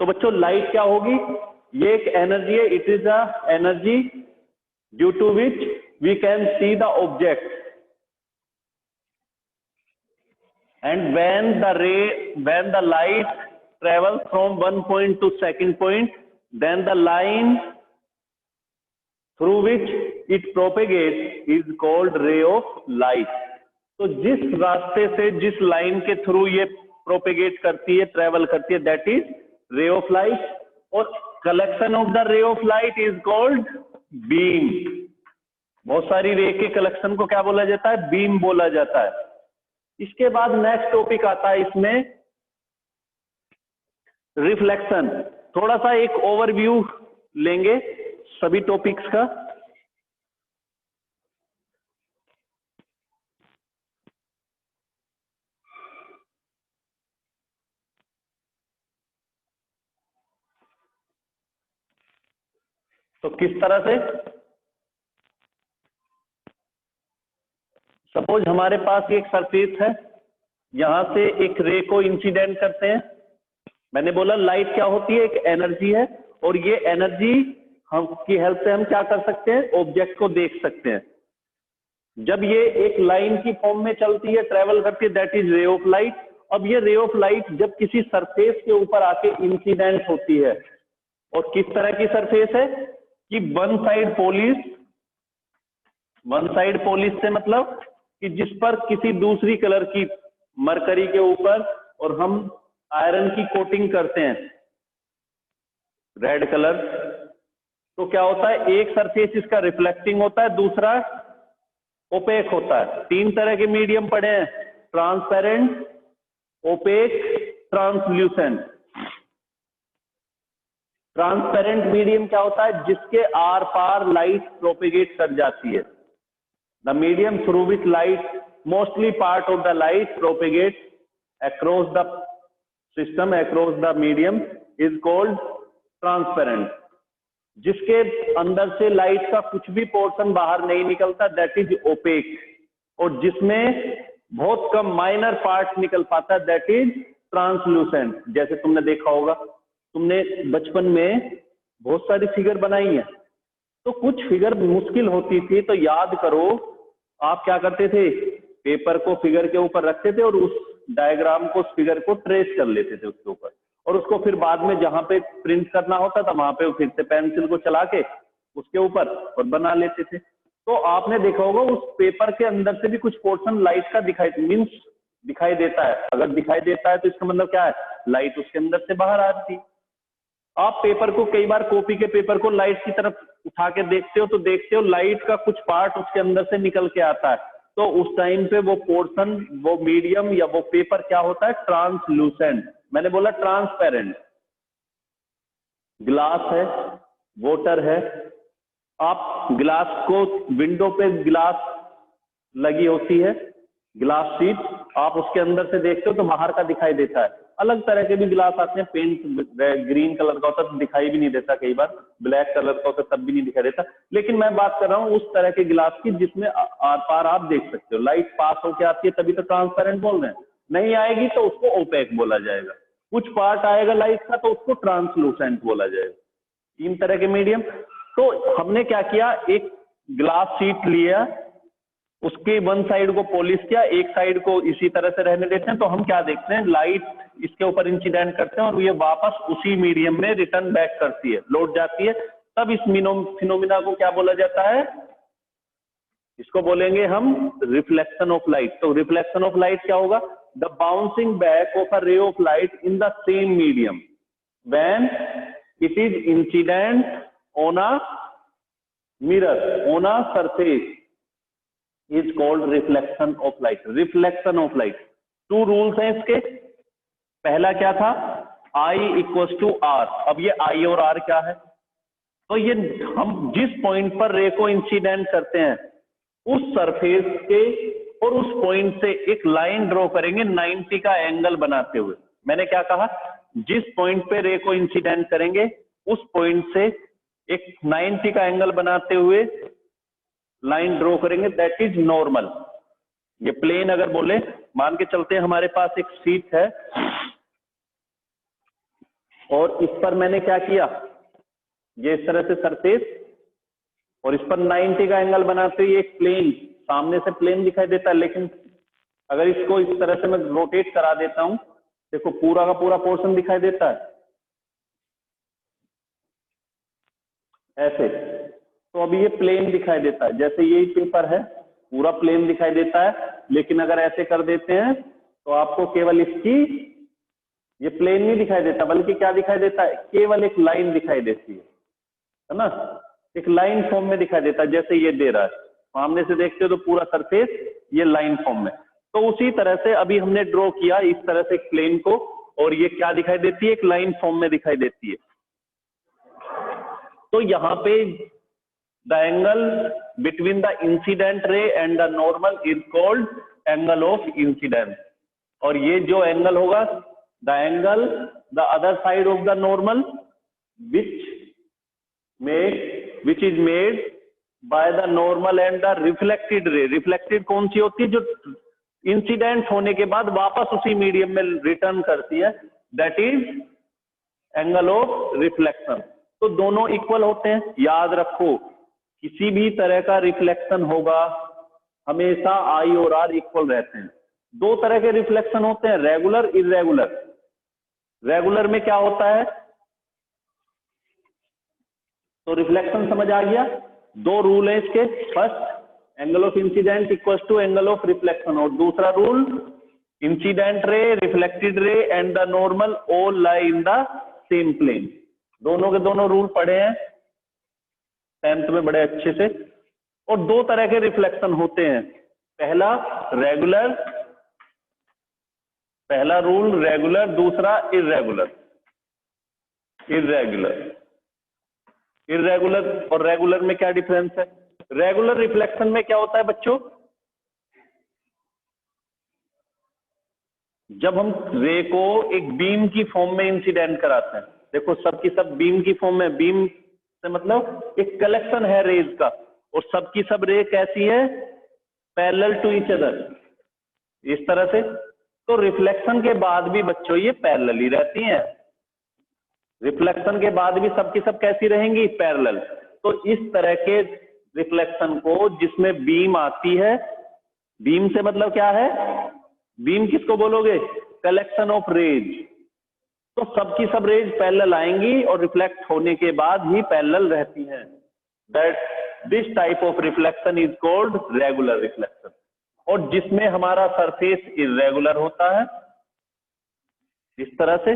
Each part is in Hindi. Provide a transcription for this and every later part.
तो बच्चों लाइट क्या होगी, ये एक एनर्जी है, it is a energy due to which we can see the object, and when the light travels from one point to second point, then the line through which it propagates is called ray of light. तो जिस रास्ते से, जिस लाइन के थ्रू ये प्रोपेगेट करती है, ट्रेवल करती है, that is ray of light. और collection of the ray of light is called beam. बहुत सारी रे के कलेक्शन को क्या बोला जाता है, बीम बोला जाता है. इसके बाद नेक्स्ट टॉपिक आता है इसमें रिफ्लेक्शन. थोड़ा सा एक ओवरव्यू लेंगे सभी टॉपिक्स का. तो किस तरह से, सपोज हमारे पास एक सरफेस है, यहां से एक रे को इंसिडेंट करते हैं. मैंने बोला लाइट क्या होती है, एक एनर्जी है, और ये एनर्जी हम की हेल्प से हम क्या कर सकते हैं, ऑब्जेक्ट को देख सकते हैं. जब ये एक लाइन की फॉर्म में चलती है, ट्रेवल करती है, that is ray of light. अब ये रे ऑफ लाइट जब किसी सरफेस के ऊपर आके इंसिडेंट होती है, और किस तरह की सरफेस है कि वन साइड पॉलिश से मतलब कि जिस पर किसी दूसरी कलर की, मरकरी के ऊपर, और हम आयरन की कोटिंग करते हैं रेड कलर, तो क्या होता है, एक सरफेस इसका रिफ्लेक्टिंग होता है, दूसरा ओपेक होता है. 3 तरह के मीडियम पढ़े हैं, transparent, opaque, translucent. Transparent medium क्या होता है, जिसके आर पार लाइट प्रोपेगेट कर जाती है. The medium through which light, mostly part of the light propagate across the system, across the medium is called transparent. जिसके अंदर से लाइट का कुछ भी पोर्शन बाहर नहीं निकलता, दैट इज ओपेक. और जिसमें बहुत कम माइनर पार्ट निकल पाता, दैट इज ट्रांसल्यूसेंट. जैसे तुमने देखा होगा, तुमने बचपन में बहुत सारी फिगर बनाई है, तो कुछ फिगर मुश्किल होती थी, तो याद करो आप क्या करते थे, पेपर को फिगर के ऊपर रखते थे और उस डायग्राम को, उस फिगर को ट्रेस कर लेते थे उसके ऊपर, और उसको फिर बाद में जहां पे प्रिंट करना होता था वहां पे फिर से पेंसिल को चला के उसके ऊपर और बना लेते थे. तो आपने देखा होगा उस पेपर के अंदर से भी कुछ पोर्शन लाइट का दिखाई देता है. अगर दिखाई देता है तो इसका मतलब क्या है, लाइट उसके अंदर से बाहर आ रही. आप पेपर को कई बार, कॉपी के पेपर को लाइट की तरफ उठा के देखते हो, तो देखते हो लाइट का कुछ पार्ट उसके अंदर से निकल के आता है. तो उस टाइम पे वो पोर्शन, वो मीडियम या वो पेपर क्या होता है, ट्रांसलूसेंट. मैंने बोला ट्रांसपेरेंट. ग्लास है, वाटर है, आप ग्लास को, विंडो पे ग्लास लगी होती है, ग्लास शीट, आप उसके अंदर से देखते हो तो बाहर का दिखाई देता है. अलग तरह के भी ग्लास आते हैं, पेंट ग्रीन कलर का होता है तो दिखाई भी नहीं देता, कई बार ब्लैक कलर का होता है तब भी नहीं दिखाई देता. लेकिन मैं बात कर रहा हूँ उस तरह के गिलास की जिसमें आर पार आप देख सकते हो, लाइट पास होके आती है, तभी तो ट्रांसपेरेंट बोल रहे हैं. नहीं आएगी तो उसको ओपेक बोला जाएगा. कुछ पार्ट आएगा लाइट का तो उसको ट्रांसलूसेंट बोला जाएगा. 3 तरह के मीडियम. तो हमने क्या किया, एक ग्लास शीट लिया, उसके वन साइड को पॉलिश किया, एक साइड को इसी तरह से रहने देते हैं. तो हम क्या देखते हैं, लाइट इसके ऊपर इंसिडेंट करते हैं और ये वापस उसी मीडियम में रिटर्न बैक करती है, लौट जाती है. तब इस फिनोमिना को क्या बोला जाता है, इसको बोलेंगे हम रिफ्लेक्शन ऑफ लाइट. तो रिफ्लेक्शन ऑफ लाइट क्या होगा, the bouncing back of a ray of light in the same medium when it is incident on a mirror, on a surface, is called reflection of light. Reflection of light. 2 rules हैं इसके. पहला क्या था, I इक्वल टू आर. अब ये I और R क्या है, तो ये हम जिस पॉइंट पर रे को इंसिडेंट करते हैं उस सरफेस के और उस पॉइंट से एक लाइन ड्रॉ करेंगे 90 का एंगल बनाते हुए. मैंने क्या कहा, जिस पॉइंट पे रे को इंसिडेंट करेंगे उस पॉइंट से एक 90 का एंगल बनाते हुए लाइन ड्रॉ करेंगे, दैट इज नॉर्मल. ये प्लेन अगर बोले, मान के चलते हैं हमारे पास एक शीट है और इस पर मैंने क्या किया, ये इस तरह से सरफेस, और इस पर 90 का एंगल बनाते हुए एक प्लेन, सामने से प्लेन दिखाई देता है, लेकिन अगर इसको इस तरह से मैं रोटेट करा देता हूं, देखो पूरा का पूरा पोर्शन दिखाई देता है ऐसे। तो अभी ये प्लेन दिखाई देता है, जैसे यही पेपर है पूरा प्लेन दिखाई देता है, लेकिन अगर ऐसे कर देते हैं तो आपको केवल इसकी, ये प्लेन नहीं दिखाई देता, बल्कि क्या दिखाई देता है, केवल एक लाइन दिखाई देती है ना, एक लाइन फॉर्म में दिखाई देता है, जैसे ये दे रहा है, सामने से देखते हो तो पूरा सरफेस ये लाइन फॉर्म में। तो उसी तरह से अभी हमने ड्रॉ किया इस तरह से एक प्लेन को, और ये क्या दिखाई देती है, एक लाइन फॉर्म में दिखाई देती है। तो यहाँ पे the angle between the incident ray and the normal is called angle of incidence, और ये जो एंगल होगा, the angle the other side of the normal which is made by the normal and the reflected ray। Reflected कौन सी होती है, जो इंसिडेंट होने के बाद वापस उसी मीडियम में रिटर्न करती है, that is angle of reflection. तो दोनों इक्वल होते हैं, याद रखो किसी भी तरह का रिफ्लेक्शन होगा हमेशा आई और आर इक्वल रहते हैं। दो तरह के रिफ्लेक्शन होते हैं, रेगुलर, इरेगुलर। रेगुलर में क्या होता है, तो रिफ्लेक्शन समझ आ गया, दो रूल है इसके, first angle of incident equal to angle of reflection, और दूसरा rule incident ray, reflected ray and the normal all lie in the same plane. दोनों के दोनों रूल पढ़े हैं 10th में बड़े अच्छे से। और दो तरह के रिफ्लेक्शन होते हैं, पहला रेगुलर, पहला रूल रेगुलर, दूसरा इरेगुलर। इरेगुलर और रेगुलर में क्या डिफरेंस है, रेगुलर रिफ्लेक्शन में क्या होता है बच्चों, जब हम रे को एक बीम की फॉर्म में इंसिडेंट कराते हैं, देखो सबकी सब बीम की फॉर्म में, बीम से मतलब एक कलेक्शन है रेज का, और सबकी सब रे कैसी है, पैरेलल टू ईच अदर, इस तरह से। तो रिफ्लेक्शन के बाद भी बच्चों ये पैरेलल ही रहती हैं, रिफ्लेक्शन के बाद भी सबकी सब कैसी रहेंगी, पैरेलल। तो इस तरह के रिफ्लेक्शन को जिसमें बीम आती है, बीम से मतलब क्या है, बीम किसको बोलोगे, कलेक्शन ऑफ रेज। तो सबकी सब रेज पैरेलल आएंगी और रिफ्लेक्ट होने के बाद ही पैरेलल रहती हैं। That this type of reflection is called regular reflection. और जिसमें हमारा सरफेस इरेगुलर होता है, इस तरह से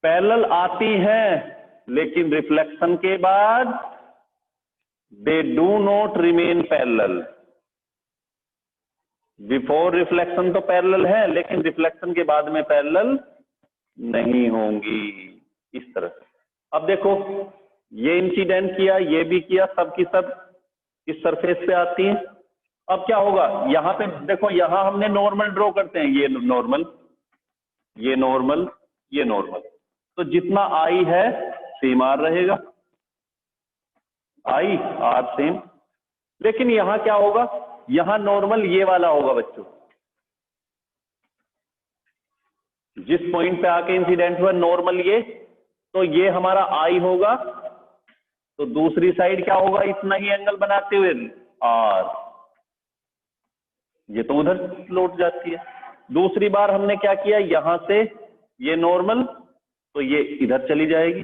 पैरेलल आती हैं, लेकिन रिफ्लेक्शन के बाद they do not remain parallel. Before reflection तो पैरेलल है, लेकिन रिफ्लेक्शन के बाद में पैरेलल नहीं होंगी, इस तरह से। अब देखो ये इंसिडेंट किया, ये भी किया, सबकी सब इस सरफेस पे आती हैं। अब क्या होगा, यहां पे देखो, यहां हमने नॉर्मल ड्रॉ करते हैं, ये नॉर्मल, ये नॉर्मल, ये नॉर्मल। तो जितना आई है सेम आर रहेगा, आई आर सेम। लेकिन यहां क्या होगा, यहां नॉर्मल ये वाला होगा बच्चों, जिस पॉइंट पे आके इंसिडेंट हुआ नॉर्मल ये, तो ये हमारा आई होगा, तो दूसरी साइड क्या होगा, इतना ही एंगल बनाते हुए आर, ये तो उधर लौट जाती है। दूसरी बार हमने क्या किया, यहां से ये नॉर्मल, तो ये इधर चली जाएगी,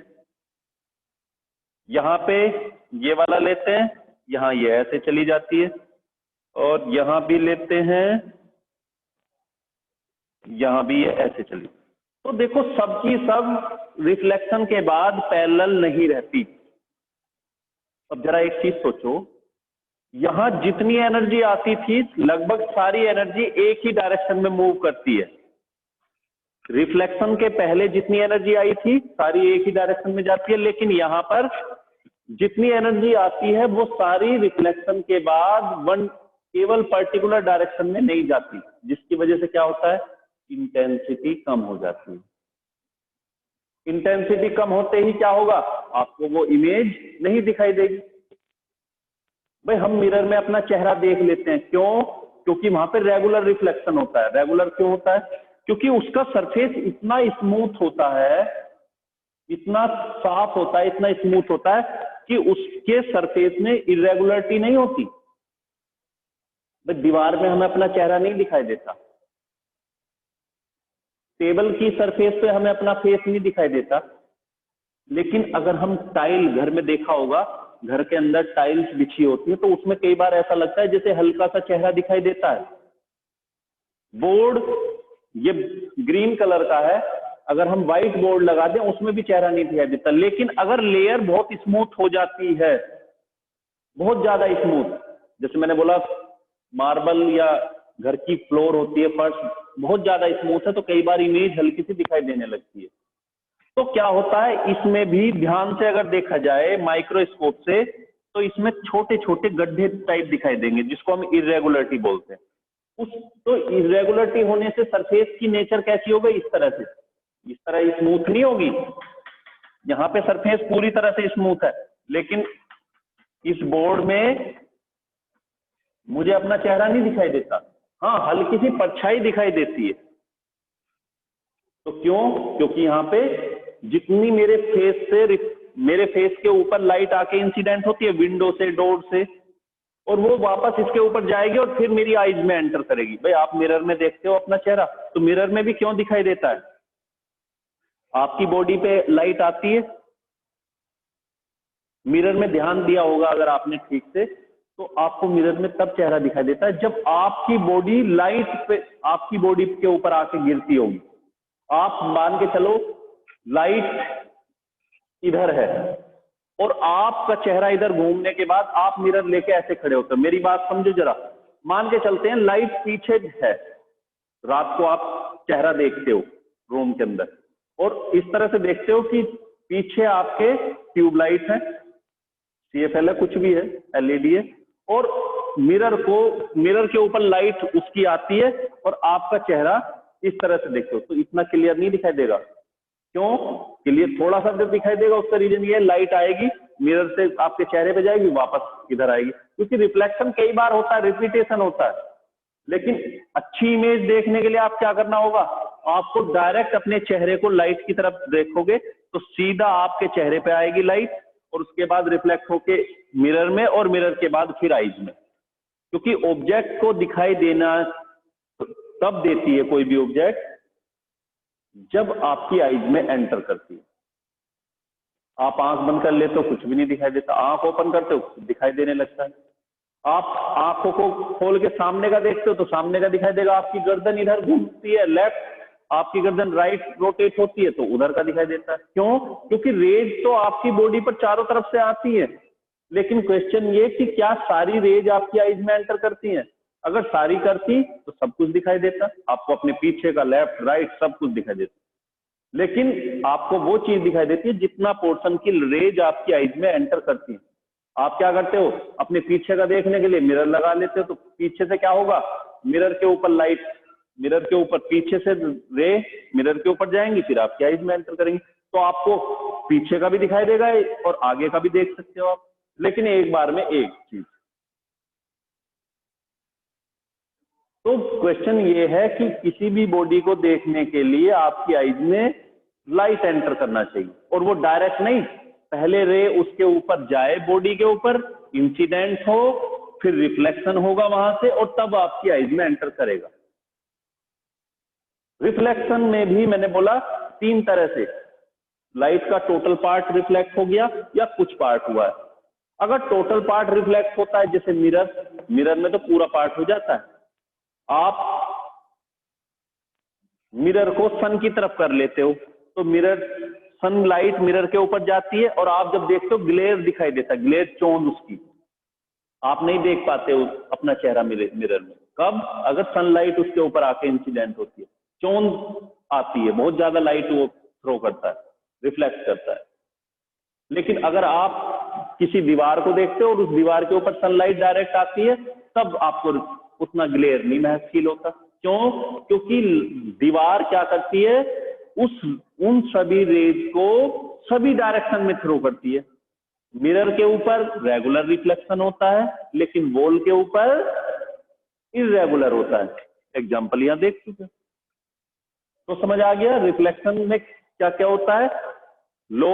यहां पे ये वाला लेते हैं, यहां ये ऐसे चली जाती है, और यहां भी लेते हैं, यहां भी ये ऐसे चली। तो देखो सबकी सब रिफ्लेक्शन के बाद पैरेलल नहीं रहती। अब जरा एक चीज सोचो, यहां जितनी एनर्जी आती थी लगभग सारी एनर्जी एक ही डायरेक्शन में मूव करती है। रिफ्लेक्शन के पहले जितनी एनर्जी आई थी सारी एक ही डायरेक्शन में जाती है, लेकिन यहां पर जितनी एनर्जी आती है वो सारी रिफ्लेक्शन के बाद केवल पर्टिकुलर डायरेक्शन में नहीं जाती, जिसकी वजह से क्या होता है, इंटेंसिटी कम हो जाती है। इंटेंसिटी कम होते ही क्या होगा, आपको वो इमेज नहीं दिखाई देगी। भाई हम मिरर में अपना चेहरा देख लेते हैं, क्यों, क्योंकि वहां पे रेगुलर रिफ्लेक्शन होता है। रेगुलर क्यों होता है, क्योंकि उसका सरफेस इतना स्मूथ होता है, इतना साफ होता है, इतना स्मूथ होता है कि उसके सरफेस में इरेगुलरिटी नहीं होती। भाई दीवार में हमें अपना चेहरा नहीं दिखाई देता, टेबल की सरफेस पे हमें अपना फेस नहीं दिखाई देता, लेकिन अगर हम टाइल, घर में देखा होगा, घर के अंदर टाइल्स बिछी होती है तो उसमें कई बार ऐसा लगता है जैसे हल्का सा चेहरा दिखाई देता है। बोर्ड ये ग्रीन कलर का है, अगर हम व्हाइट बोर्ड लगा दें उसमें भी चेहरा नहीं दिखाई देता, लेकिन अगर लेयर बहुत स्मूथ हो जाती है, बहुत ज्यादा स्मूथ, जैसे मैंने बोला मार्बल या घर की फ्लोर होती है, फर्श बहुत ज्यादा स्मूथ है, तो कई बार इमेज हल्की सी दिखाई देने लगती है। तो क्या होता है, इसमें भी ध्यान से अगर देखा जाए माइक्रोस्कोप से, तो इसमें छोटे छोटे गड्ढे टाइप दिखाई देंगे, जिसको हम इरेगुलरिटी बोलते हैं। तो इरेगुलरिटी होने से सरफेस की नेचर कैसी हो गई, इस तरह से, इस तरह स्मूथ नहीं होगी। यहाँ पे सरफेस पूरी तरह से स्मूथ है, लेकिन इस बोर्ड में मुझे अपना चेहरा नहीं दिखाई देता, हाँ हल्की सी परछाई दिखाई देती है। तो क्यों? क्योंकि यहाँ पे जितनी मेरे फेस के ऊपर लाइट आके इंसिडेंट होती है विंडो से, डोर से, और वो वापस इसके ऊपर जाएगी और फिर मेरी आईज में एंटर करेगी। भाई आप मिरर में देखते हो अपना चेहरा, तो मिरर में भी क्यों दिखाई देता है? आपकी बॉडी पे लाइट आती है, मिरर में ध्यान दिया होगा अगर आपने ठीक से, तो आपको मिरर में तब चेहरा दिखाई देता है जब आपकी बॉडी लाइट पे, आपकी बॉडी के ऊपर आके गिरती होगी। आप मान के चलो लाइट इधर है और आपका चेहरा इधर घूमने के बाद आप मिरर लेके ऐसे खड़े होते हो। मेरी बात समझो जरा, मान के चलते हैं लाइट पीछे है, रात को आप चेहरा देखते हो रूम के अंदर, और इस तरह से देखते हो कि पीछे आपके ट्यूबलाइट है, CFL है, कुछ भी है, LED है, और मिरर के ऊपर लाइट उसकी आती है और आपका चेहरा इस तरह से देखते हो, तो इतना क्लियर नहीं दिखाई देगा। क्यों? क्लियर थोड़ा सा जब दिखाई देगा, उसका रीजन ये, लाइट आएगी मिरर से आपके चेहरे पे जाएगी, वापस इधर आएगी, क्योंकि रिफ्लेक्शन कई बार होता है, रिपीटेशन होता है। लेकिन अच्छी इमेज देखने के लिए आप क्या करना होगा, आपको डायरेक्ट अपने चेहरे को लाइट की तरफ देखोगे तो सीधा आपके चेहरे पे आएगी लाइट, और उसके बाद रिफ्लेक्ट होके मिरर में, और मिरर के बाद फिर आईज में। क्योंकि ऑब्जेक्ट को दिखाई देना तब देती है कोई भी ऑब्जेक्ट जब आपकी आईज में एंटर करती है। आप आंख बंद कर लेते हो कुछ भी नहीं दिखाई देता, आंख ओपन करते हो दिखाई देने लगता है। आप आंखों को खोल के सामने का देखते हो तो सामने का दिखाई देगा। आपकी गर्दन इधर घूमती है लेफ्ट, आपकी गर्दन राइट रोटेट होती है तो उधर का दिखाई देता है। क्यों? क्योंकि रेज तो आपकी बॉडी पर चारों तरफ से आती है, लेकिन क्वेश्चन ये कि क्या सारी रेज आपकी आईज में एंटर करती हैं? अगर सारी करती तो सब कुछ दिखाई देता, आपको अपने पीछे का लेफ्ट राइट सब कुछ दिखाई देता, लेकिन आपको वो चीज दिखाई देती है जितना पोर्शन की रेज आपकी आईज में एंटर करती है। आप क्या करते हो, अपने पीछे का देखने के लिए मिरर लगा लेते हो, तो पीछे से क्या होगा, मिरर के ऊपर लाइट, मिरर के ऊपर पीछे से रे मिरर के ऊपर जाएंगी, फिर आपकी आईज में एंटर करेंगी, तो आपको पीछे का भी दिखाई देगा और आगे का भी देख सकते हो आप, लेकिन एक बार में एक चीज। तो क्वेश्चन ये है कि किसी भी बॉडी को देखने के लिए आपकी आईज में लाइट एंटर करना चाहिए, और वो डायरेक्ट नहीं, पहले रे उसके ऊपर जाए, बॉडी के ऊपर इंसिडेंट हो, फिर रिफ्लेक्शन होगा वहां से, और तब आपकी आईज में एंटर करेगा। रिफ्लेक्शन में भी मैंने बोला 3 तरह से, लाइट का टोटल पार्ट रिफ्लेक्ट हो गया या कुछ पार्ट हुआ है। अगर टोटल पार्ट रिफ्लेक्ट होता है जैसे मिरर में तो पूरा पार्ट हो जाता है। आप मिरर को सन की तरफ कर लेते हो तो सनलाइट मिरर के ऊपर जाती है, और आप जब देखते हो ग्लेयर दिखाई देता है, ग्लेयर चोंद उसकी, आप नहीं देख पाते हो अपना चेहरा मिरर में। कब? अगर सनलाइट उसके ऊपर आके इंसिडेंट होती है, चोंद आती है, बहुत ज्यादा लाइट वो थ्रो करता है, रिफ्लेक्ट करता है। लेकिन अगर आप किसी दीवार को देखते हो और उस दीवार के ऊपर सनलाइट डायरेक्ट आती है, तब आपको उतना ग्लेयर नहीं महसूस फील होता। क्यों? क्योंकि दीवार क्या करती है, उन सभी रेज को सभी डायरेक्शन में थ्रो करती है। मिरर के ऊपर रेगुलर रिफ्लेक्शन होता है, लेकिन वॉल के ऊपर इरेगुलर होता है। एग्जांपल यहां देख चुके। तो समझ आ गया रिफ्लेक्शन में क्या क्या होता है। लो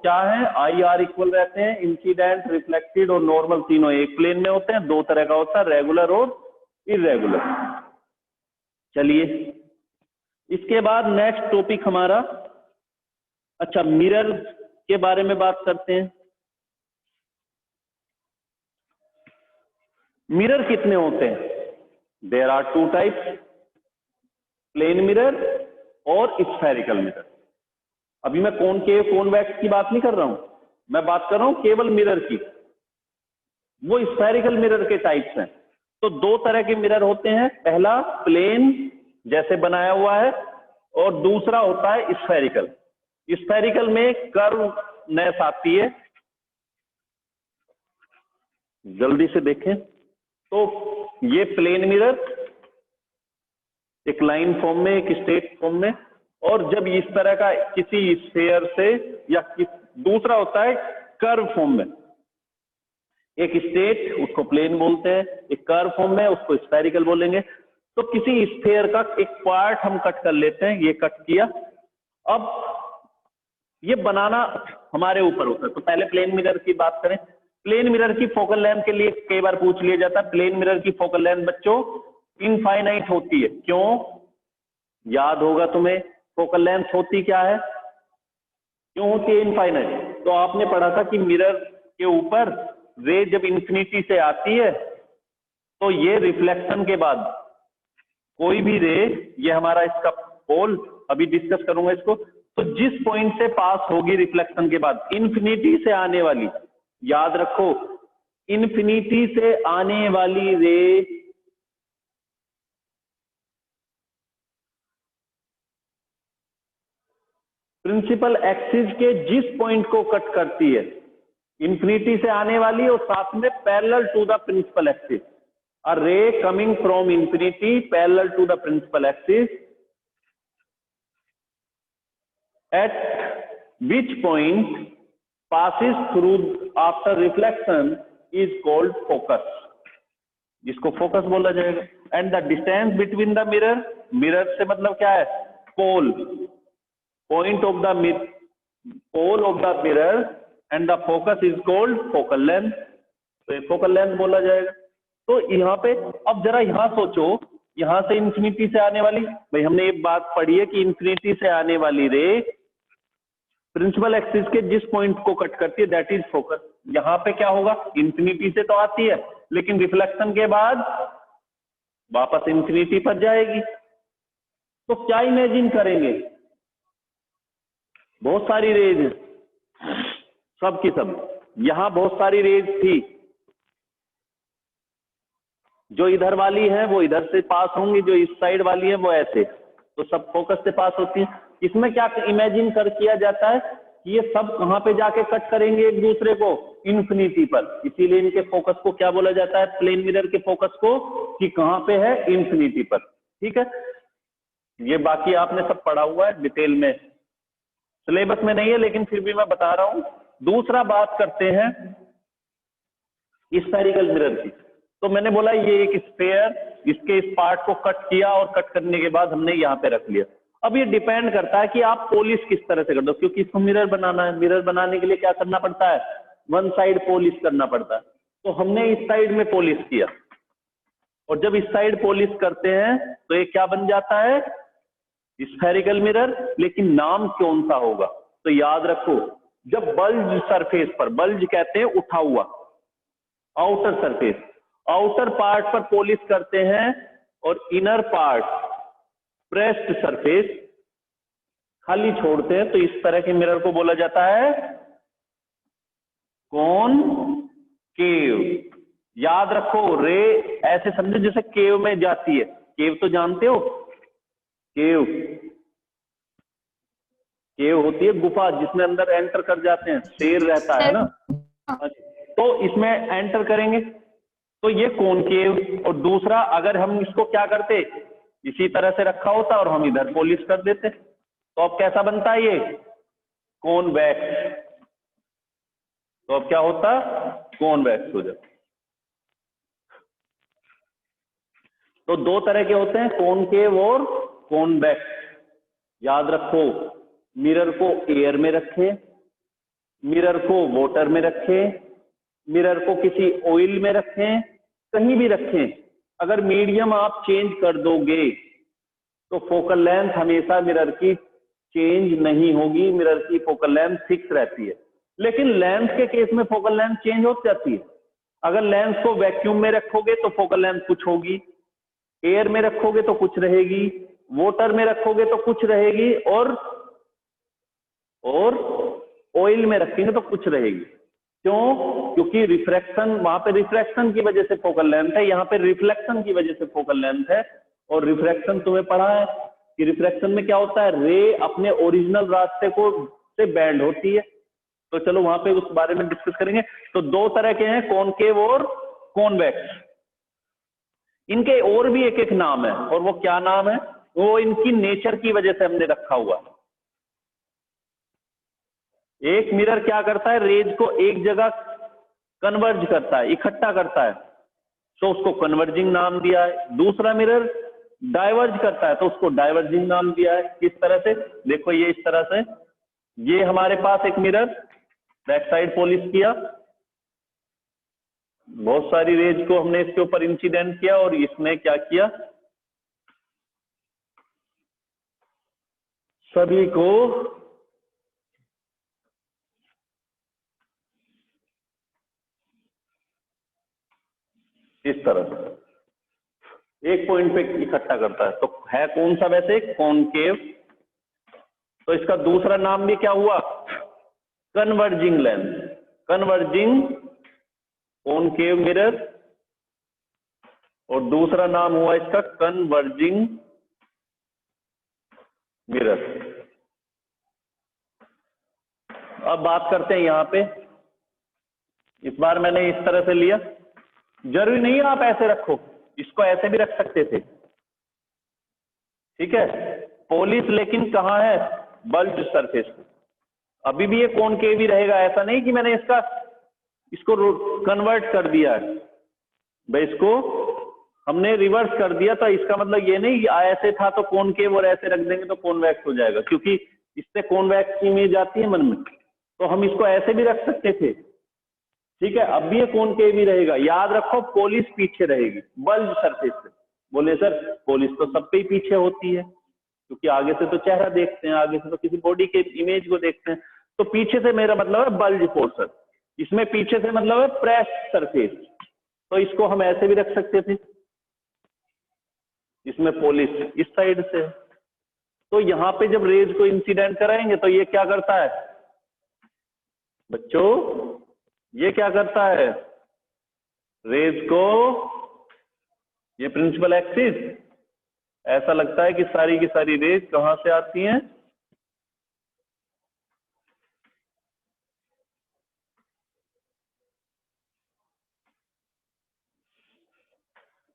क्या है, आई आर इक्वल रहते हैं, इंसिडेंट, रिफ्लेक्टेड और नॉर्मल तीनों एक प्लेन में होते हैं। दो तरह का होता है, रेगुलर और इरेगुलर। चलिए इसके बाद नेक्स्ट टॉपिक हमारा, अच्छा मिरर के बारे में बात करते हैं। मिरर कितने होते हैं? There are two types, plane mirror और स्फेरिकल मिरर। अभी मैं कॉनवेक्स की बात नहीं कर रहा हूं, मैं बात कर रहा हूं केवल मिरर की। वो स्फेरिकल मिरर के टाइप्स हैं। तो दो तरह के मिरर होते हैं, पहला प्लेन जैसे बनाया हुआ है और दूसरा होता है स्फेरिकल। स्फेरिकल में कर्वनेस आती है, जल्दी से देखें तो ये प्लेन मिरर एक लाइन फॉर्म में, एक स्ट्रेट फॉर्म में, और जब इस तरह का किसी स्फीयर से या दूसरा होता है कर्व फॉर्म में, एक स्ट्रेट उसको प्लेन बोलते हैं, एक कर्व फॉर्म में उसको स्फेरिकल बोलेंगे। तो किसी स्फीयर का एक पार्ट हम कट कर लेते हैं, ये कट किया, अब ये बनाना हमारे ऊपर होता है। तो पहले प्लेन मिरर की बात करें। प्लेन मिरर की फोकल लेंथ के लिए कई बार पूछ लिया जाता है, प्लेन मिरर की फोकल लेंथ बच्चों इनफाइनाइट होती है। क्यों? याद होगा तुम्हें, फोकल लेंथ होती क्या है, क्यों होती है इनफाइनाइट? तो आपने पढ़ा था कि मिरर के ऊपर रे जब इंफिनिटी से आती है तो ये रिफ्लेक्शन के बाद कोई भी रे, ये हमारा इसका पोल, अभी डिस्कस करूंगा इसको, तो जिस पॉइंट से पास होगी रिफ्लेक्शन के बाद, इंफिनिटी से आने वाली, याद रखो इंफिनिटी से आने वाली रे प्रिंसिपल एक्सिस के जिस पॉइंट को कट करती है, इंफिनिटी से आने वाली और साथ में parallel to the principal axis, a ray coming from infinity parallel to the principal axis at which point passes through after reflection is called focus, जिसको फोकस बोला जाएगा। And the distance between the mirror, mirror से मतलब क्या है, pole, point of the pole of the mirror and the focus is called focal length, तो फोकल लेंथ बोला जाएगा। तो यहाँ पे अब जरा यहाँ सोचो, यहां से इंफिनिटी से आने वाली, भाई हमने ये बात पढ़ी है कि इंफिनिटी से आने वाली रे प्रिंसिपल एक्सिस के जिस पॉइंट को कट करती है दैट इज फोकस। यहां पे क्या होगा, इंफिनिटी से तो आती है लेकिन रिफ्लेक्शन के बाद वापस इंफिनिटी पर जाएगी। तो क्या इमेजिन करेंगे, बहुत सारी रेज है, सब की सब, यहां बहुत सारी रेज थी, जो इधर वाली है वो इधर से पास होंगी, जो इस साइड वाली है वो ऐसे, तो सब फोकस से पास होती है। इसमें क्या इमेजिन कर किया जाता है कि ये सब कहां पे जाके कट करेंगे एक दूसरे को, इंफिनिटी पर, इसीलिए इनके फोकस को क्या बोला जाता है, प्लेन मिरर के फोकस को, कि कहां पे है, इंफिनिटी पर। ठीक है, ये बाकी आपने सब पढ़ा हुआ है डिटेल में, सिलेबस में नहीं है लेकिन फिर भी मैं बता रहा हूं। दूसरा बात करते हैं स्फेरिकल मिरर की। तो मैंने बोला ये एक स्फेयर, इसके इस पार्ट को कट किया और कट करने के बाद हमने यहाँ पे रख लिया। अब ये डिपेंड करता है कि आप पॉलिश किस तरह से कर दो, क्योंकि इसको मिरर बनाना है, मिरर बनाने के लिए क्या करना पड़ता है, वन साइड पॉलिश करना पड़ता है। तो हमने इस साइड में पॉलिश किया, और जब इस साइड पॉलिश करते हैं तो ये क्या बन जाता है, स्फेरिकल मिरर। लेकिन नाम कौन सा होगा, तो याद रखो, जब बल्ज सरफेस पर, बल्ज कहते हैं उठा हुआ, आउटर सरफेस, आउटर पार्ट पर पॉलिश करते हैं और इनर पार्ट प्रेस्ड सरफेस खाली छोड़ते हैं, तो इस तरह के मिरर को बोला जाता है कॉनकेव। याद रखो, रे ऐसे समझो जैसे केव में जाती है, केव तो जानते हो, केव, केव होती है गुफा जिसमें अंदर एंटर कर जाते हैं, शेर रहता है ना, तो इसमें एंटर करेंगे तो ये कॉनकेव। और दूसरा, अगर हम इसको क्या करते, इसी तरह से रखा होता और हम इधर पॉलिश कर देते, तो अब कैसा बनता है ये, कॉनवेक्स। तो अब क्या होता, कॉनवेक्स हो जाता। तो दो तरह के होते हैं, कॉनकेव और कॉनवेक्स। याद रखो, मिरर को एयर में रखें, मिरर को वाटर में रखें, मिरर को किसी ऑयल में रखें, कहीं भी रखें, अगर मीडियम आप चेंज कर दोगे तो फोकल लेंथ हमेशा मिरर की चेंज नहीं होगी, मिरर की फोकल लेंथ फिक्स रहती है। लेकिन लेंस के केस में फोकल लेंथ चेंज हो जाती है। अगर लेंस को वैक्यूम में रखोगे तो फोकल लेंथ कुछ होगी, एयर में रखोगे तो कुछ रहेगी, वाटर में रखोगे तो कुछ रहेगी, और ऑयल में रखेंगे तो कुछ रहेगी। क्यों? क्योंकि रिफ्रैक्शन, वहां पे रिफ्रैक्शन की वजह से फोकल लेंथ है, यहाँ पे रिफ्लेक्शन की वजह से फोकल लेंथ है। और रिफ्रैक्शन तुम्हें पढ़ा है कि रिफ्रैक्शन में क्या होता है, रे अपने ओरिजिनल रास्ते को से बैंड होती है। तो चलो वहां पे उस बारे में डिस्कस करेंगे। तो दो तरह के हैं, कॉनकेव और कॉन्वेक्स। इनके और भी एक एक नाम है, और वो क्या नाम है, वो इनकी नेचर की वजह से हमने रखा हुआ है। एक मिरर क्या करता है, रेज को एक जगह कन्वर्ज करता है, इकट्ठा करता है, तो उसको कन्वर्जिंग नाम दिया है। दूसरा मिरर डाइवर्ज करता है तो उसको डाइवर्जिंग नाम दिया है। किस तरह से, देखो ये इस तरह से, ये हमारे पास एक मिरर बैक साइड पॉलिश किया, बहुत सारी रेज को हमने इसके ऊपर इंसिडेंट किया, और इसने क्या किया, सभी को इस तरह से एक पॉइंट पे इकट्ठा करता है। तो है कौन सा वैसे, कॉनकेव। तो इसका दूसरा नाम भी क्या हुआ, converging lens, converging concave mirror, और दूसरा नाम हुआ इसका कन्वर्जिंग मिरर। अब बात करते हैं यहां पे, इस बार मैंने इस तरह से लिया, जरूरी नहीं है आप ऐसे रखो, इसको ऐसे भी रख सकते थे, ठीक है। पॉलिश लेकिन कहाँ है, बल्ज सरफेस पे। अभी भी ये कॉनकेव ही रहेगा, ऐसा नहीं कि मैंने इसको कन्वर्ट कर दिया है भाई, इसको हमने रिवर्स कर दिया। तो इसका मतलब ये नहीं कि ऐसे था तो कॉनकेव और ऐसे रख देंगे तो कॉन्वेक्स हो जाएगा, क्योंकि इससे कॉन्वेक्स की इमेज आती है मन में, तो हम इसको ऐसे भी रख सकते थे, ठीक है। अब भी ये कॉनकेव ही रहेगा। याद रखो, पॉलिश पीछे रहेगी बल्ज सरफेस से। बोले सर पॉलिश तो सब पे ही पीछे होती है, क्योंकि आगे से तो चेहरा देखते हैं, आगे से तो किसी बॉडी के इमेज को देखते हैं, तो पीछे से मेरा मतलब है बल्ज पोर्शन, इसमें पीछे से मतलब है प्रेस सरफेस। तो इसको हम ऐसे भी रख सकते थे, इसमें पॉलिश इस साइड से। तो यहां पे जब रेज को इंसिडेंट कराएंगे तो ये क्या करता है बच्चों, ये क्या करता है, रेज को, ये प्रिंसिपल एक्सिस, ऐसा लगता है कि सारी की सारी रेज कहां से आती हैं,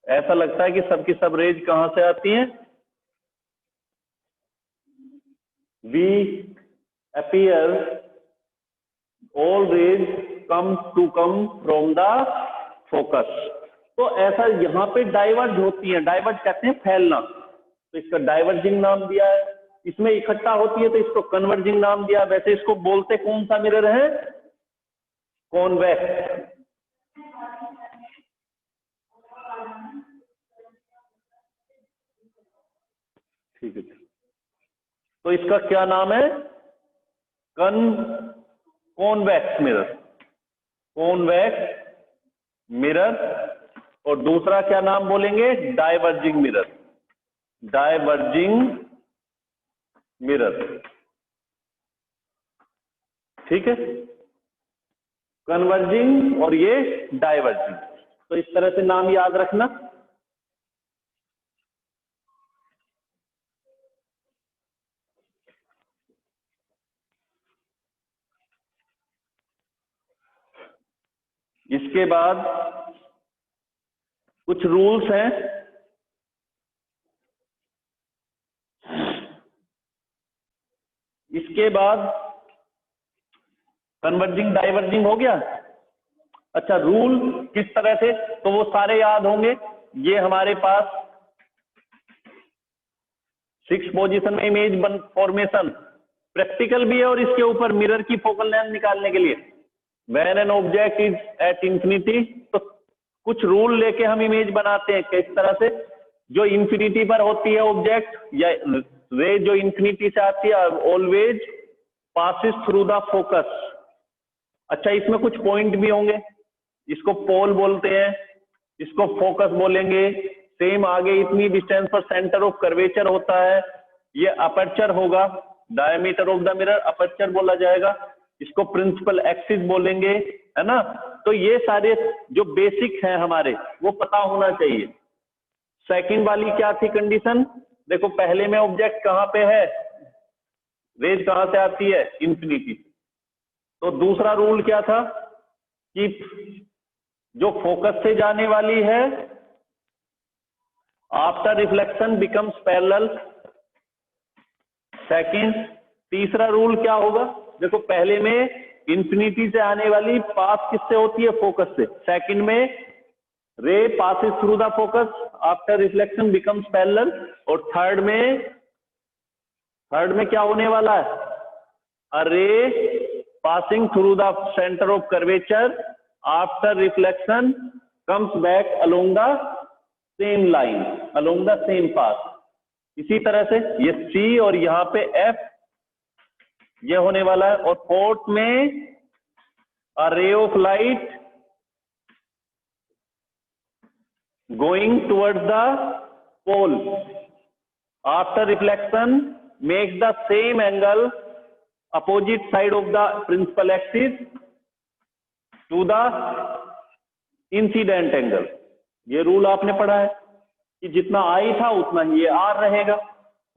ऐसा लगता है कि सबकी सब रेज कहां से आती हैं, we appear all rays come from the focus। तो ऐसा यहाँ पे डाइवर्ज होती है, डाइवर्ज कहते हैं फैलना, तो इसका डाइवर्जिंग नाम दिया है। इसमें इकट्ठा होती है तो इसको कन्वर्जिंग नाम दिया। वैसे इसको बोलते कौन सा मिरर है, कॉन्वेक्स। ठीक है, तो इसका क्या नाम है, कॉन्वेक्स मिरर, कॉन्वेक्स मिरर। और दूसरा क्या नाम बोलेंगे, डाइवर्जिंग मिरर, डाइवर्जिंग मिरर, ठीक है। कन्वर्जिंग और ये डाइवर्जिंग, तो इस तरह से नाम याद रखना। इसके बाद कुछ रूल्स हैं, इसके बाद कन्वर्जिंग डाइवर्जिंग हो गया। अच्छा, रूल किस तरह से, तो वो सारे याद होंगे। ये हमारे पास 6 पोजीशन में इमेज फॉर्मेशन प्रैक्टिकल भी है और इसके ऊपर मिरर की फोकल लेंथ निकालने के लिए when an object is at infinity, तो कुछ रूल लेके हम इमेज बनाते हैं किस तरह से, जो इंफिनिटी पर होती है ऑब्जेक्ट या रे जो इंफिनिटी से आती है always passes through the focus. अच्छा, इसमें कुछ पॉइंट भी होंगे, इसको पोल बोलते हैं, इसको फोकस बोलेंगे। सेम आगे इतनी डिस्टेंस पर सेंटर ऑफ कर्वेचर होता है, ये अपर्चर होगा, diameter of the mirror aperture बोला जाएगा, इसको प्रिंसिपल एक्सिस बोलेंगे, है ना। तो ये सारे जो बेसिक है हमारे वो पता होना चाहिए। सेकंड वाली क्या थी कंडीशन, देखो पहले में ऑब्जेक्ट कहां पे है, रेज कहां से आती है, इंफिनिटी। तो दूसरा रूल क्या था कि जो फोकस से जाने वाली है after reflection becomes parallel. Second, तीसरा रूल क्या होगा, देखो पहले में इंफिनिटी से आने वाली पास किससे होती है, फोकस से। सेकंड में ray passes through the focus after reflection becomes parallel. और थर्ड में क्या होने वाला है, a ray passing through the centre of curvature after reflection comes back along the same line, along the same path. इसी तरह से ये सी और यहां पे एफ ये होने वाला है। और फोर्थ में a ray of light going towards the pole after reflection makes the same angle opposite side of the principal axis to the incident angle. ये रूल आपने पढ़ा है कि जितना आई था उतना ही ये आर रहेगा।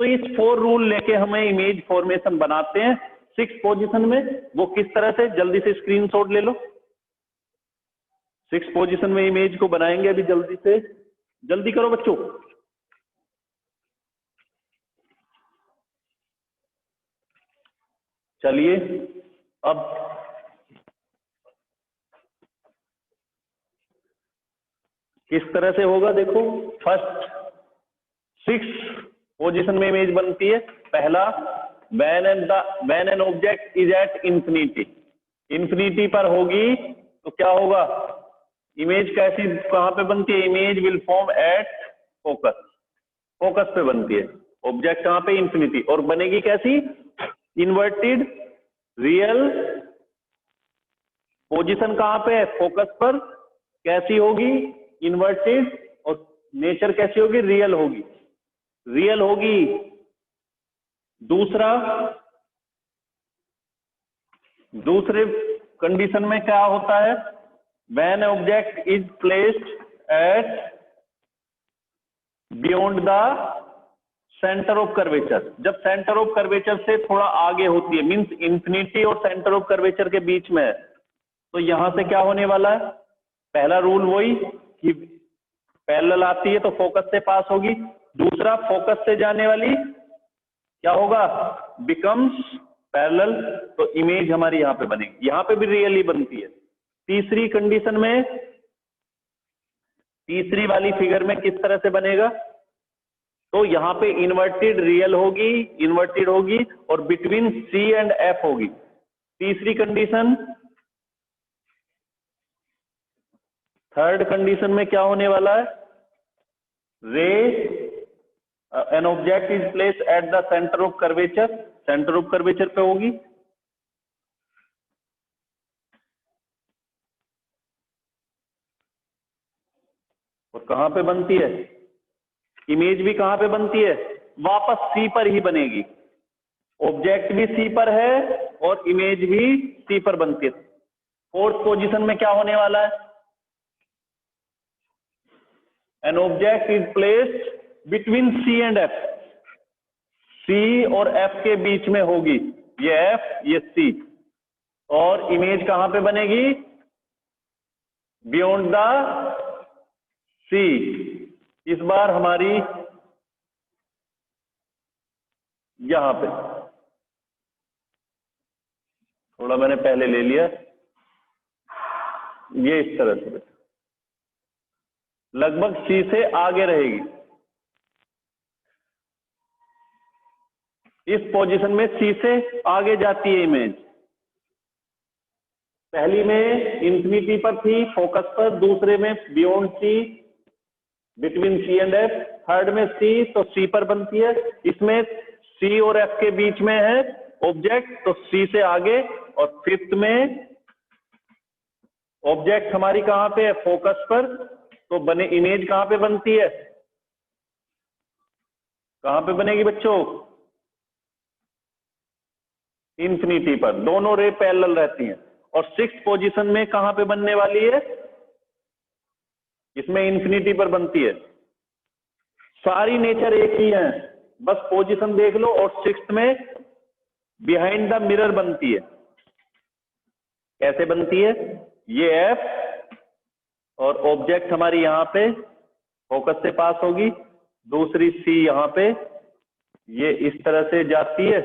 तो इस 4 रूल लेके हमें इमेज फॉर्मेशन बनाते हैं 6 पोजीशन में। वो किस तरह से, जल्दी से स्क्रीनशॉट ले लो। 6 पोजीशन में इमेज को बनाएंगे अभी, जल्दी से, जल्दी करो बच्चों। चलिए अब किस तरह से होगा, देखो फर्स्ट 6 पोजीशन में इमेज बनती है। पहला, when an object is at infinity, infinity पर होगी तो क्या होगा, इमेज कैसी कहां पे बनती है, image will form at focus, focus पे बनती है ऑब्जेक्ट कहां पे, इंफिनिटी। और बनेगी कैसी, इन्वर्टेड रियल, पोजीशन कहां पे है, फोकस पर, कैसी होगी, इन्वर्टेड, और नेचर कैसी होगी, रियल होगी, रियल होगी। दूसरे कंडीशन में क्या होता है, when object is placed at beyond the centre of curvature, जब सेंटर ऑफ कर्वेचर से थोड़ा आगे होती है, मींस इंफिनिटी और सेंटर ऑफ कर्वेचर के बीच में है, तो यहां से क्या होने वाला है, पहला रूल वही कि पैरेलल आती है तो फोकस से पास होगी। दूसरा, फोकस से जाने वाली क्या होगा, बिकम्स पैरेलल, तो इमेज हमारी यहां पे बनेगी, यहां पे भी रियली बनती है। तीसरी कंडीशन में, तीसरी वाली फिगर में किस तरह से बनेगा, तो यहां पे इन्वर्टेड रियल होगी, इन्वर्टेड होगी, और बिटवीन सी एंड एफ होगी। तीसरी कंडीशन, थर्ड कंडीशन में क्या होने वाला है, रे N object is placed at the centre of curvature, centre of curvature पे होगी। और कहां पे बनती है, इमेज भी कहां पे बनती है, वापस सी पर ही बनेगी, ऑब्जेक्ट भी सी पर है और इमेज भी सी पर बनती है। फोर्थ पोजीशन में क्या होने वाला है, an object is placed between C and F, C और एफ के बीच में होगी, ये एफ ये सी, और इमेज कहां पे बनेगी, बियॉन्ड द सी। इस बार हमारी यहां पे, थोड़ा मैंने पहले ले लिया, ये इस तरह से लगभग सी से आगे रहेगी। इस पोजीशन में सी से आगे जाती है इमेज। पहली में इंफिनिटी पर थी, फोकस पर, दूसरे में beyond C, between C and F, third में सी, तो सी पर बनती है। इसमें सी और एफ के बीच में है ऑब्जेक्ट, तो सी से आगे। और फिफ्थ में ऑब्जेक्ट हमारी कहां पे है, फोकस पर, तो बने इमेज कहां पे बनती है, कहां पे बनेगी बच्चों, इंफिनिटी पर। दोनों रे पैरेलल रहती हैं। और सिक्स्थ पोजीशन में कहां पे बनने वाली है, इसमें इंफिनिटी पर बनती है। सारी नेचर एक ही है, बस पोजीशन देख लो। और सिक्स्थ में बिहाइंड द मिरर बनती है। कैसे बनती है, ये एफ और ऑब्जेक्ट हमारी यहां पे फोकस से पास होगी, दूसरी सी यहां पे, ये इस तरह से जाती है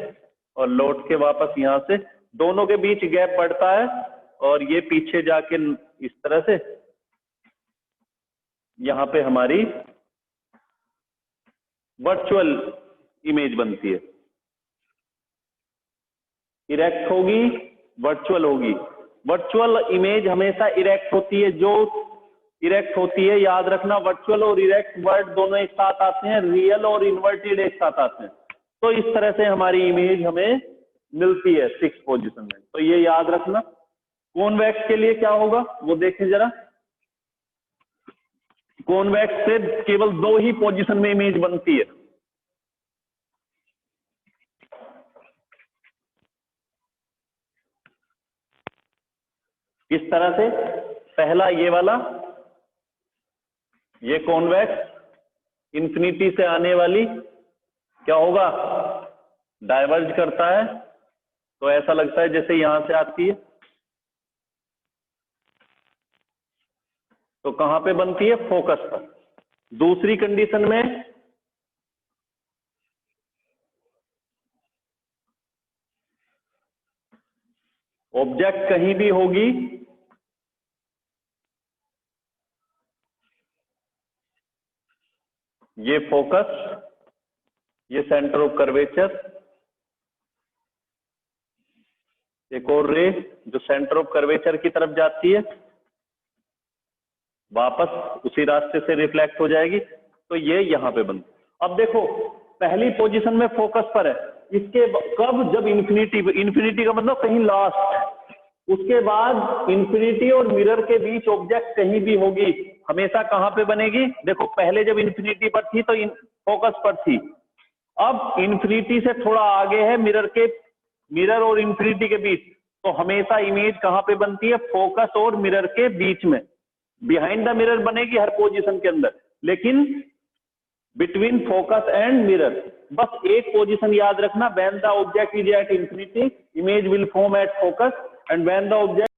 और लौट के वापस यहां से, दोनों के बीच गैप बढ़ता है और ये पीछे जाके इस तरह से यहां पे हमारी वर्चुअल इमेज बनती है। इरेक्ट होगी, वर्चुअल होगी। वर्चुअल इमेज हमेशा इरेक्ट होती है, जो इरेक्ट होती है, याद रखना वर्चुअल और इरेक्ट वर्ड दोनों एक साथ आते हैं, रियल और इन्वर्टेड एक साथ आते हैं। तो इस तरह से हमारी इमेज हमें मिलती है सिक्स पोजीशन में, तो ये याद रखना। कॉन्वेक्स के लिए क्या होगा वो देखें जरा। कॉन्वेक्स से केवल दो ही पोजीशन में इमेज बनती है। किस तरह से, पहला ये वाला, ये कॉन्वेक्स इंफिनिटी से आने वाली क्या होगा, डाइवर्ज करता है, तो ऐसा लगता है जैसे यहां से आती है। तो कहां पे बनती है, फोकस पर। दूसरी कंडीशन में ऑब्जेक्ट कहीं भी होगी, ये फोकस, ये सेंटर ऑफ कर्वेचर, एक और रे जो सेंटर ऑफ कर्वेचर की तरफ जाती है, वापस उसी रास्ते से रिफ्लेक्ट हो जाएगी, तो ये यहां पे बनती। अब देखो पहली पोजीशन में फोकस पर है, इसके कब, जब इंफिनिटी का मतलब कहीं लास्ट, उसके बाद इंफिनिटी और मिरर के बीच ऑब्जेक्ट कहीं भी होगी, हमेशा कहां पे बनेगी, देखो पहले जब इंफिनिटी पर थी तो फोकस पर थी, अब इंफिनिटी से थोड़ा आगे है, मिरर और इंफिनिटी के बीच, तो हमेशा इमेज कहां पे बनती है, फोकस और मिरर के बीच में। बिहाइंड द मिरर बनेगी हर पोजीशन के अंदर, लेकिन बिटवीन फोकस एंड मिरर। बस एक पोजीशन याद रखना, when the object is at infinity image will form at focus, and when the object